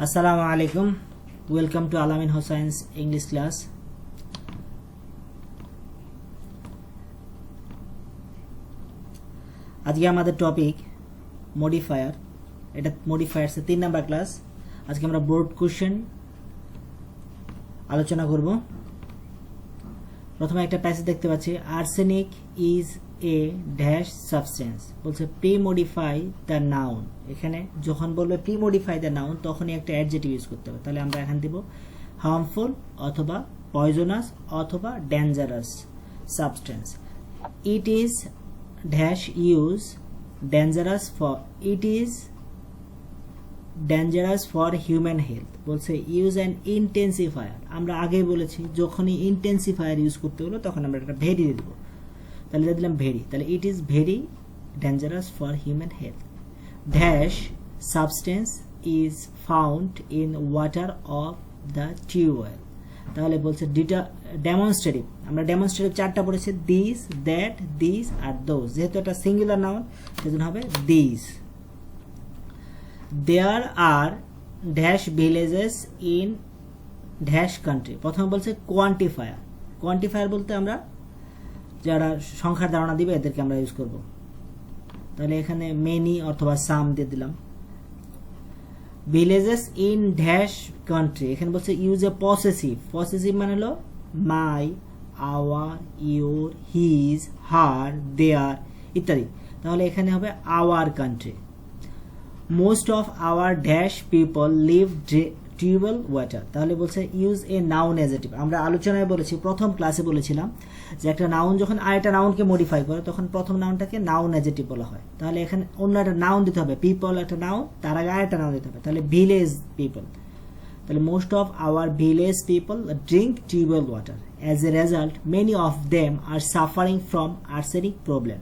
আসসালামু আলাইকুম, welcome to আলামিন হোসাইন্স ইংলিশ ক্লাস। আজকে আমাদের টপিক মডিফায়ার। এটা মডিফায়ার্সের 3 নাম্বার ক্লাস। আজকে আমরা বোর্ড কোশ্চেন আলোচনা করব। প্রথমে একটা প্যাসেজ দেখতে পাচ্ছি, arsenic is a dash substance. বলছে প্রি মডিফাই দ্য নাউন। এখানে যখন বলবে প্রি মডিফাই দ্য নাউন তখনই একটা অ্যাডজেক্টিভ ইউজ করতে হবে। তাহলে আমরা এখানে দিব হার্মফুল অথবা পয়জনাস অথবা dangerous substance. It is dash use dangerous for it is dangerous for human health. বলছে ইউজ অ্যান ইন্টেন্সিফায়ার। আমরা আগেই বলেছি যখনই ইন্টেন্সিফায়ার ইউজ করতে হলো তখন আমরা একটা ভেরি দিয়ে দেবো। তাহলে দিলাম ভেরি। তাহলে it is very dangerous for human health. Dash substance is found in water of the tubewell. তাহলে বলছে ডেমনস্ট্রেটিভ। আমরা ডেমনস্ট্রেটিভ 4টা পড়েছি, দিস, দ্যাট, দিস আর দোজ। যেহেতু এটা সিঙ্গুলার নাউন সেজন্য হবে this. There are dash villages in dash country. প্রথমে বলছে কোয়ান্টিফায়ার। কোয়ান্টিফায়ার বলতে আমরা যারা সংখ্যার ধারণা দিবে এদেরকে আমরা ইউজ করব। তাহলে এখানে মেনি অথবা সাম দিয়ে দিলাম। ভিলেজেস ইন ড্যাশ কান্ট্রি, এখানে বলছে ইউজ এ পসেসিভ। পসেসিভ মানে হলো my, our, your, his, her, their ইত্যাদি। তাহলে এখানে হবে our country. Most of our dash people live tubewell water. তাহলে বলছে ইউজ এ নাউন অ্যাডজেক্টিভ। আমরা আলোচনায় বলেছি, প্রথম ক্লাসে বলেছিলাম যে একটা নাউন যখন আরেকটা নাউনকে মডিফাই করে তখন প্রথম নাউনটাকে নাউন অ্যাডজেক্টিভ বলা হয়। তাহলে এখানে অন্য একটা নাউন দিতে হবে, পিপল একটা নাউন, তার আগে আরেকটা নাউন দিতে হবে। তাহলে ভিলেজ পিপল। তাহলে most of our village people drink tubewell water. As a result many of them are suffering from arsenic problem.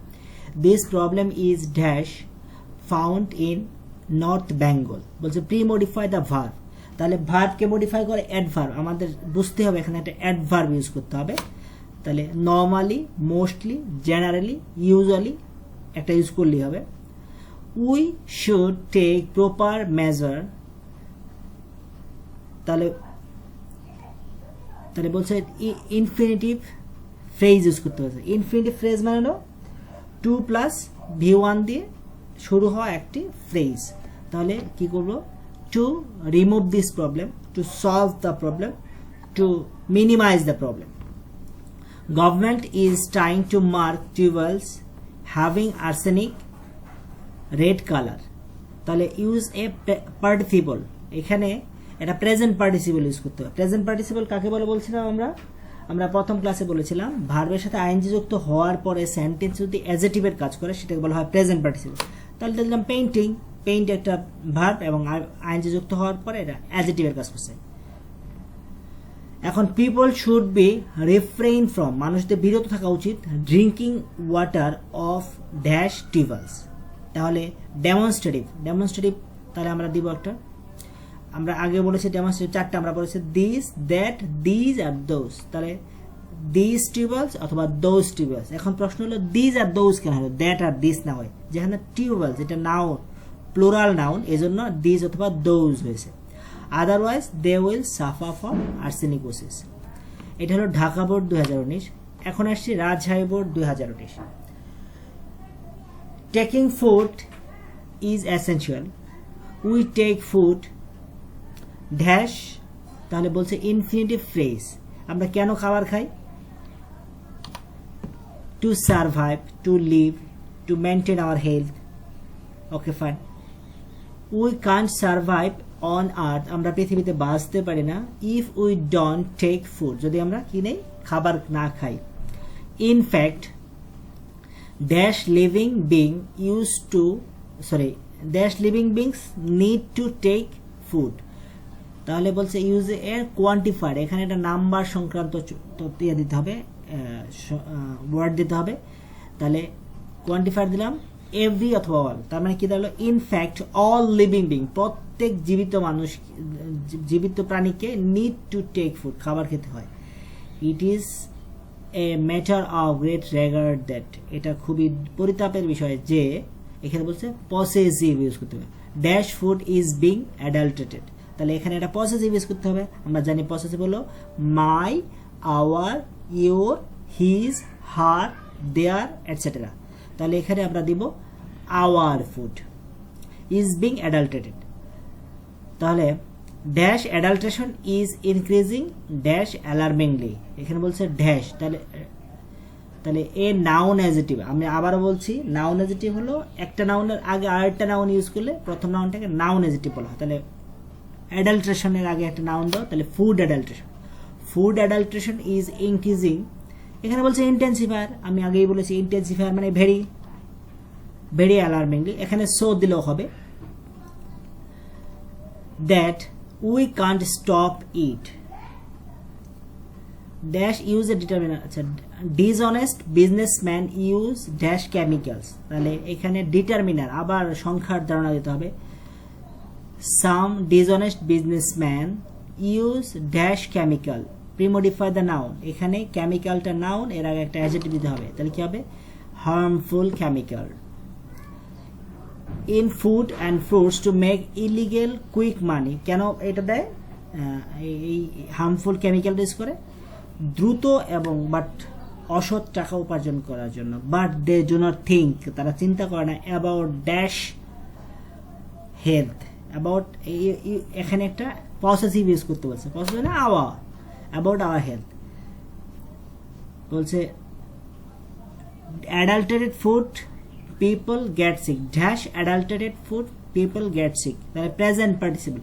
This problem is dash found in north Bengal. বলছে pre modify the verb. তাহলে ভার্বকে modify করে adverb. আমাদের বুঝতে হবে এখানে একটা adverb use করতে হবে। তাহলে নর্মালি, মোস্টলি, জেনারেলি, ইউজুয়ালি একটা ইউজ করলেই হবে। We should take proper measure. তাহলে বলছে ইনফিনিটিভ ফ্রেজ ইউজ করতে হবে। ইনফিনিটিভ ফ্রেজ মানে হলো 2 + V1 দিয়ে শুরু হওয়া একটি ফ্রেজ। তাহলে কি করব? To remove this problem, to solve the problem, to minimize the problem. Government is trying to mark tubewells having arsenic red colour. তাহলে ইউজ এ পার্টিসিপল। এখানে এটা প্রেজেন্ট পার্টিসিপল ইউজ করতে হবে। প্রেজেন্ট পার্টিসিপল কাকে বলে বলছিলাম আমরা প্রথম ক্লাসে বলেছিলাম ভার্বের সাথে আইএনজি যুক্ত হওয়ার পরে সেন্টেন্স যদি অ্যাডজেক্টিভের কাজ করে সেটাকে বলা হয় প্রেজেন্ট পার্টিসিপল। তাহলে দেখলাম পেইন্টিং, পেইন্ট একটা ভার্ব এবং আইএনজি যুক্ত হওয়ার পরে এটা অ্যাডজেক্টিভের কাজ করছে। এখন people should be refrain from, মানুষদের বিরত থাকা উচিত drinking water of dash tube wells. তাহলে ডেমনস্ট্রেটিভ তাহলে আমরা দিব একটা। আমরা আগে বলেছি ডেমনস্ট্রেটিভ 4টা আমরা বলেছি, this, that, these are those. তাহলে দিস টিউবওয়েলস অথবা দোজ টিউবওয়েলস। এখন প্রশ্ন হলো দিজ আর দোজ কেন হলো, দ্যাট আর দিস না হয়? যেখানে টিউবওয়েলস এটা নাউন, প্লুরাল নাউন, এজন্য দিজ অথবা দোজ হয়েছে। Otherwise they will suffer from arsenicosis. এটা হলো ঢাকা বোর্ড 2019। এখন আসছি Rajshahi board 2019। Taking food is essential. We take food dash. তাহলে বলছে ইনফিনিটিভ ফ্রেজ। আমরা কেন খাবার খাই? To survive, to live, to maintain our health. Okay fine. We can't survive on earth, আমরা পৃথিবীতে বাঁচতে পারি না, if we don't take food, যদি আমরা কি নেই, খাবার না খাই। In fact dash living being dash living beings need to take food. তাহলে বলছে ইউজ এ কোয়ান্টিফায়ার। এখানে একটা নাম্বার সংক্রান্ত তথ্য দিতে হবে, ওয়ার্ড দিতে হবে। তাহলে কোয়ান্টিফায়ার দিলাম এভরি অথবা অল। তার মানে কি দাঁড়ালো? ইনফ্যাক্ট অল লিভিং বিং, প্রত্যেক জীবিত প্রাণীকে নিড টু টেক ফুড, খাবার খেতে হয়। It is a matter of great regard that, এটা খুবই পরিতাপের বিষয় যে এখানে বলছে পসেসিভ ইউজ করতে হবে। ড্যাশ ফুড ইজ বিং অ্যাডাল্টেটেড, তাহলে এখানে এটা পসেসিভ ইউজ করতে হবে। আমরা জানি পসেসিভ হলো my, our, your, his, her, their etcetera. তাহলে এখানে আমরা দিব our food is being adulterated. তাহলে dash adulteration is increasing dash alarmingly, এখানে বলছে ড্যাশ। তাহলে এ নাউন অ্যাডজেক্টিভ, আমি আবারও বলছি নাউন অ্যাডজেক্টিভ হলো একটা নাউনের আগে আরেকটা নাউন ইউজ করলে প্রথম নাউনটাকে নাউন অ্যাডজেক্টিভ বলা হয়। তাহলে অ্যাডাল্ট্রেশনের আগে একটা নাউন দাও, তাহলে food adulteration. Food adulteration is increasing, এখানে বলছে ইন্টেন্সিফায়ার, আমি আগেই বলেছি ইন্টেন্সিফায়ার মানে ভেরি ভেরি অ্যালার্মিংলি, এখানে সো দিলেও হবে। That we can't stop it dash use a determiner. আচ্ছা, dishonest businessman use dash chemicals, তাহলে এখানে ডিটারমিনার আবার সংখ্যার ধারণা দিতে হবে। Some dishonest businessman use dash chemical, premodify the noun, এখানে কেমিক্যালটা নাউন, এর আগে একটা অ্যাডজেক্টিভ দিতে হবে, তাহলে কি হবে harmful chemical. In food and fruits to make illegal quick money, কেন এটা দেয় এই হার্মফুল কেমিক্যাল ইউজ করে দ্রুত এবং বাট অসৎ টাকা উপার্জন করার জন্য। But they do not think, তারা চিন্তা করে না অ্যাবাউট ড্যাশ হেলথ, অ্যাবাউট এখানে একটা পসেসিভ ইউজ করতে বলছে, পসেসিভ না আওয়ার, অ্যাবাউট আওয়ার হেলথ। বলছে adulterated food people get sick dash adulterated food people get sick, তাহলে প্রেজেন্ট পার্টিসিপল।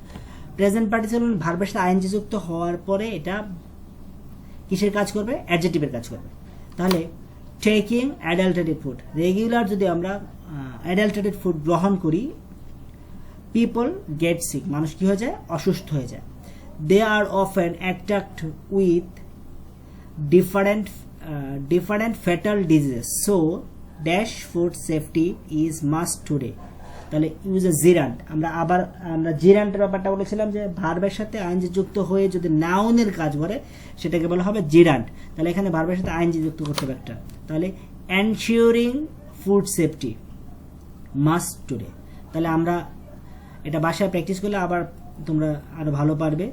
প্রেজেন্ট পার্টিসিপল ভার্বের সাথে আইএনজি যুক্ত হওয়ার পরে এটা কিসের কাজ করবে? অ্যাডজেক্টিভের কাজ করবে। তাহলে টেকিং অ্যাডাল্টারেটেড ফুড, রেগুলার যদি আমরা অ্যাডাল্টারেটেড ফুড গ্রহণ করি, পিপল গেট সিক, মানুষ কি হয়ে যায়? অসুস্থ হয়ে যায়। They are often attacked with different fatal diseases, so dash food safety is must today। তাহলে ইউজ এ জিরান্ট, আমরা জিরান্টের ব্যাপারটা বলেছিলাম যে ভার্বের সাথে আইএনজি যুক্ত হয়ে যদি নাউনের কাজ করে সেটাকে বলা হবে জিরান্ট। তাহলে এখানে ভার্বের সাথে আইএনজি যুক্ত করতে হবে একটা, তাহলে ensuring food safety must today. তাহলে আমরা এটা বাসায় প্র্যাকটিস করলে আবার তোমরা আরো ভালো পারবে।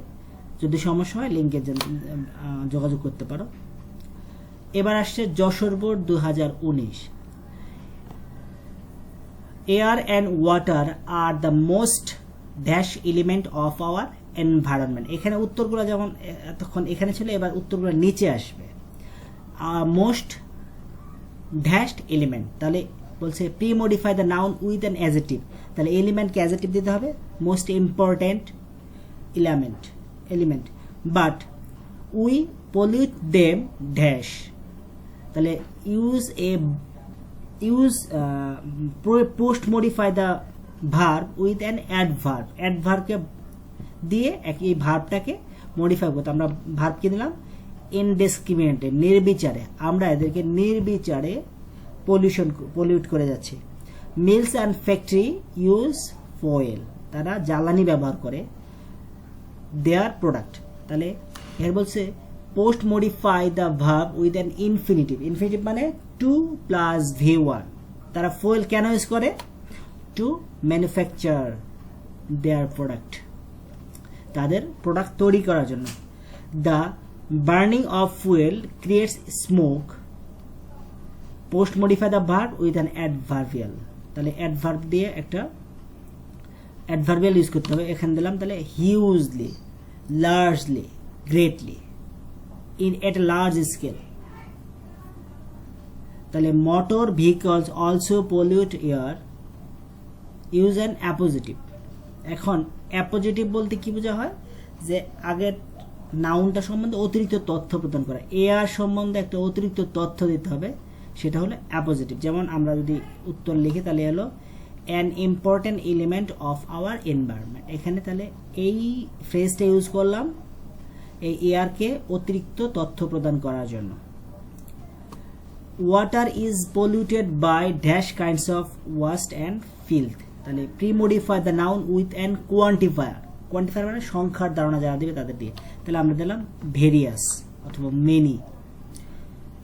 যদি সমস্যা হয় লিঙ্কে যোগাযোগ করতে পারো। এবার আসছে Jessore board 2019। Air and water are the most dash element of our environment, এখানে উত্তরগুলো যেমন এতক্ষণ এখানে ছিল, এবার উত্তরগুলো নিচে আসবে। মোস্ট ড্যাশড এলিমেন্ট, তাহলে বলছে pre modify the noun with an adjective, তাহলে এলিমেন্টকে অ্যাডজেক্টিভ দিতে হবে, most important element, but we pollute them dash, তাহলে post modify the verb with an adverb, অ্যাডভার্বকে দিয়ে এই ভার্বটাকে মডিফাই করতে, আমরা ভার্ব কি দিলাম? ইনডিসক্রিমিনেটলি, নির্বিচারে, আমরা এদেরকে নির্বিচারে পলিউট করে যাচ্ছে। Mills and factory use fuel, তারা জ্বালানি ব্যবহার করে দেয়ার প্রোডাক্ট, তাহলে এর বলছে post modify the verb with an infinitive, infinitive মানে টু প্লাস V1, তারা ফয়েল কেন ইউজ করে? টু ম্যানুফ্যাকচার দেয়ার প্রোডাক্ট, তাদের প্রোডাক্ট তৈরি করার জন্য। The burning of fuel creates smoke, post modify the verb with an adverbial, তাহলে adverb দিয়ে একটা অ্যাডভার্বিয়াল ইউজ করতে হবে, এখানে দিলাম তাহলে hugely, largely, greatly, in at a large scale, তাহলে motor vehicles also pollute air, use an appositive. এখন অ্যাপোজিটিভ বলতে কি বোঝা হয়? যে আগের নাউনটা সম্বন্ধে অতিরিক্ত তথ্য প্রদান করা, এয়ার সম্বন্ধে একটা অতিরিক্ত তথ্য দিতে হবে, সেটা হলো অ্যাপোজিটিভ। যেমন আমরা যদি উত্তর লিখি তাহলে হলো an important element of our environment, এখানে তাহলে এই ফ্রেজটা ইউজ করলাম এই এয়ারকে অতিরিক্ত তথ্য প্রদান করার জন্য। Water is polluted by dash kinds of waste and filth, তাহলে pre modify the noun with an quantifier, quantifier মানে সংখ্যার ধারণা যারা দিবে তাদের দিয়ে, তাহলে আমরা দিলাম ভেরিয়াস অথবা মেনি,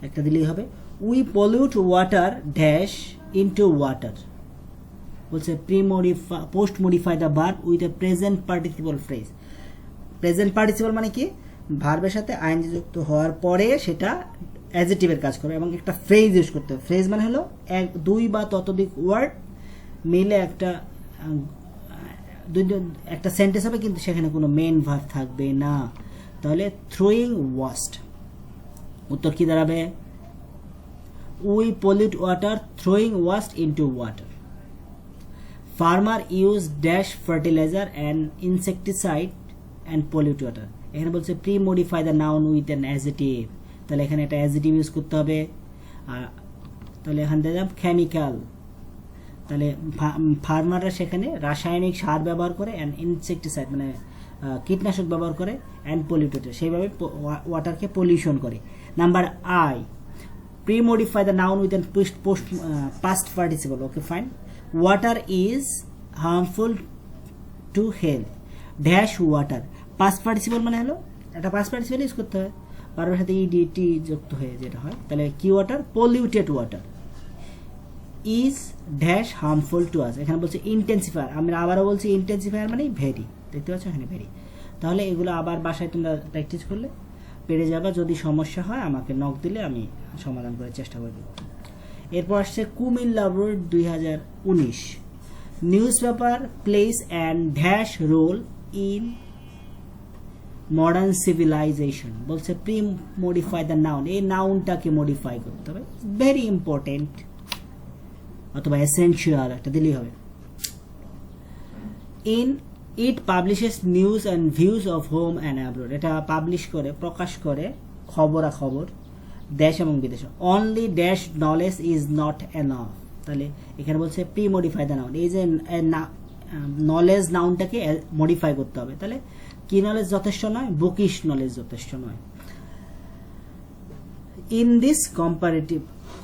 একটা দিলেই হবে। We pollute water dash into water, বলছে post modify the verb with a present participle phrase, present participle মানে কি, ভার্বের সাথে আইএনজি যুক্ত হওয়ার পরে সেটা অ্যাডজেক্টিভের কাজ করবে এবং একটা ফ্রেজ ইউজ করতে হবে। ফ্রেজ মানে হলো দুই বা ততোধিক ওয়ার্ড মিলে একটা সেন্টেন্স হবে, কিন্তু সেখানে কোনো মেইন ভার্ব থাকবে না। তাহলে থ্রোয়িং ওয়াস্ট, উত্তর কি দাঁড়াবে? We pollute water throwing waste into water. Farmer use dash fertiliser and insecticide and pollute water. এখানে বলছে pre modify the noun with an adjective, তাহলে এখানে একটা অ্যাডজেক্টিভ ইউজ করতে হবে। আর তাহলে এখানে দিলাম কেমিক্যাল, তাহলে ফার্মাররা সেখানে রাসায়নিক সার ব্যবহার করে অ্যান্ড ইনসেকটিসাইড মানে কীটনাশক ব্যবহার করে অ্যান্ড পলিউটেড, সেইভাবে ওয়াটারকে পলিউশন করে। Number I, pre modify the noun with an past participle. Okay fine. Water is harmful to health dash water. Past participle মানে হলো একটা পাস্ট পার্টিসিপল ইউজ করতে হয়, ভার্বের সাথে ইডিটি যুক্ত হয়ে যেটা হয়। তাহলে কি water? Polluted water. Is dash harmful to us, এখানে বলছে ইন্টেন্সিফায়ার, আমরা আবারও বলছি ইন্টেন্সিফায়ার মানে ভেরি, দেখতে পাচ্ছ এখানে ভেরি। তাহলে এগুলো আবার বাসায় তোমরা প্র্যাকটিস করলে পেরে যাবে। যদি সমস্যা হয় আমাকে নক দিলে আমি সমাধান করার চেষ্টা করব। এরপর আসছে Comilla board 2019। Newspaper place and dash role in modern civilisation. বলছে প্রি মডিফাই দ্য নাউন, এই নাউনটাকে মডিফাই করতে হবে, ভেরি ইম্পর্টেন্ট অথবা এসেনশিয়াল একটা দিলেই হবে। In it publishes news and views of home and abroad, এটা পাবলিশ করে প্রকাশ করে খবরাখবর দেশ এবং বিদেশে। Only dash knowledge is not enough, তাহলে এখানে বলছে প্রি মডিফাই দ্য নাউন, এই যে নলেজ নাউনটাকে মডিফাই করতে হবে। তাহলে কি নলেজ যথেষ্ট নয়? বুকিশ নলেজ যথেষ্ট নয়। In this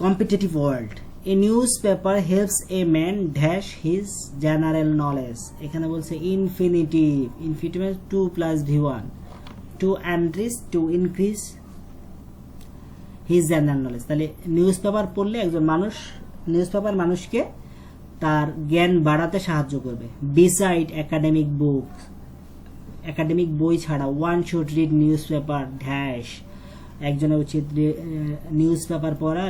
competitive world a newspaper helps a man dash his general knowledge, এখানে বলছে ইনফিনিটিভ, ইনফিনিটিভ মানে 2 + v1 to enrich to increase his general knowledge। তাহলে নিউজ পেপার পড়লে একজন মানুষ, নিউজ পেপার মানুষকে তার জ্ঞান বাড়াতে সাহায্য করবে। বিসাইড একাডেমিক বুক, একাডেমিক বই ছাড়া one should read news paper dash, একজনের উচিত নিউজ পেপার পড়া।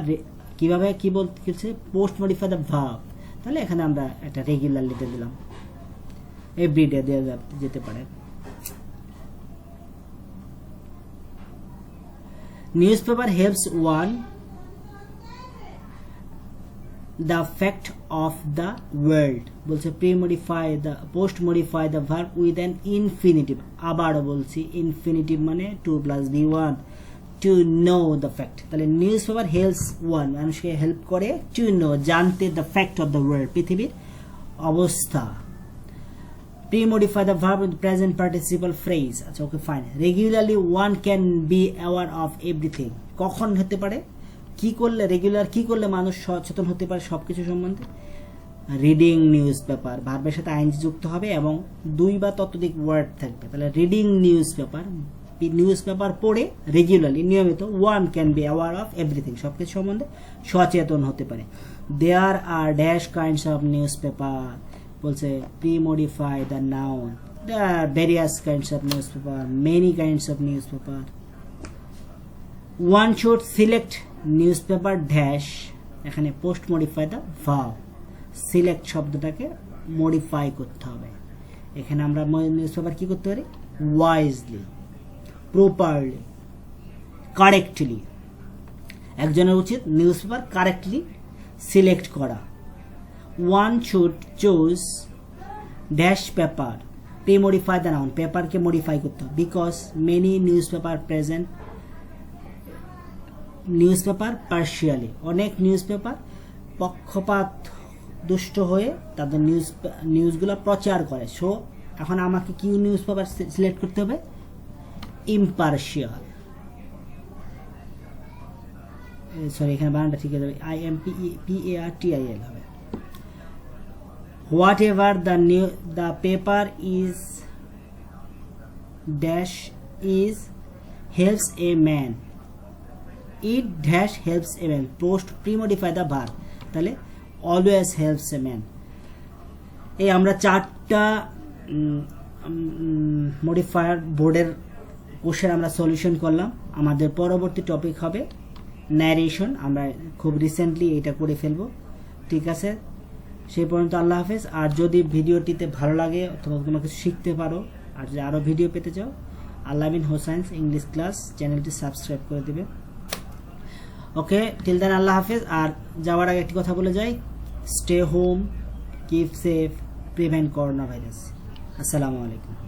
কিভাবে কি বলছে? পোস্ট মডিফাই দ্য ভার্ব, তাহলে এখানে আমরা একটা রেগুলার লিখে দিলাম, এভরিডে দেওয়া যেতে পারে। Newspaper helps one the fact of the world, বলছে pre modify the post modify the verb with an infinitive, আবারও বলছি ইনফিনিটিভ মানে 2 + v1 to know the fact। তাহলে নিউজ পেপার হেল্পস ওয়ান, মানুষকে হেল্প করে টু নো, জানতে, the fact of the world, পৃথিবীর অবস্থা। Pre modify the verb with present participle phrase. আচ্ছা okay fine. Regularly one can be aware of everything, কখন হতে পারে? কি করলে, রেগুলার কি করলে মানুষ সচেতন হতে পারে সবকিছু সম্বন্ধে? রিডিং নিউজ পেপার, ভার্বের সাথে আইএনজি যুক্ত হবে এবং 2 বা ততোধিক ওয়ার্ড থাকবে। তাহলে reading newspaper, newspaper পড়ে রেগুলারলি নিয়মিত, one can be aware of everything, সবকিছু সম্বন্ধে সচেতন হতে পারে। There are dash kinds of newspaper, বলছে pre modify the noun, there are various kinds of newspaper, many kinds of newspaper. One should select newspaper dash, এখানে post modify the verb, select শব্দটাকে modify করতে হবে। এখানে আমরা news paper কি করতে পারি? ওয়াইজলি, প্রপারলি, কারেক্টলি, একজনের উচিত নিউজ পেপার কারেক্টলি সিলেক্ট করা। One should choose dash paper, pre modify the noun, পেপারকে মডিফাই করতে হবে। Because many newspaper present newspaper partially, অনেক নিউজ পেপার পক্ষপাত দুষ্ট হয়ে তাদের নিউজগুলো প্রচার করে। সো এখন আমাকে কি নিউজ পেপার সিলেক্ট করতে হবে? ইম্পার্শিয়াল, সরি এখানে বানানটা ঠিক আছে, IMPARTIAL হবে। What ever the paper is dash is helps a man, it dash helps a man, post pre modify the verb, তাহলে অলওয়েজ হেল্পস এ ম্যান। এই আমরা 4টা মডিফায়ার বোর্ডের কোশ্চেন আমরা সলিউশন করলাম। আমাদের পরবর্তী টপিক হবে ন্যারেশন, আমরা খুব রিসেন্টলি এটা করে ফেলবো। ঠিক আছে, সেই পর্যন্ত আল্লাহ হাফেজ। আর যদি ভিডিওটিতে ভালো লাগে অথবা তোমরা কিছু শিখতে পারো আর যদি আরও ভিডিও পেতে চাও, আল-আমিন হোসাইন্স ইংলিশ ক্লাস চ্যানেলটি সাবস্ক্রাইব করে দিবে। ওকে, টিল দেন আল্লাহ হাফেজ। আর যাওয়ার আগে একটি কথা বলে যাই, stay home, keep safe, prevent corona virus. আসসালামু আলাইকুম।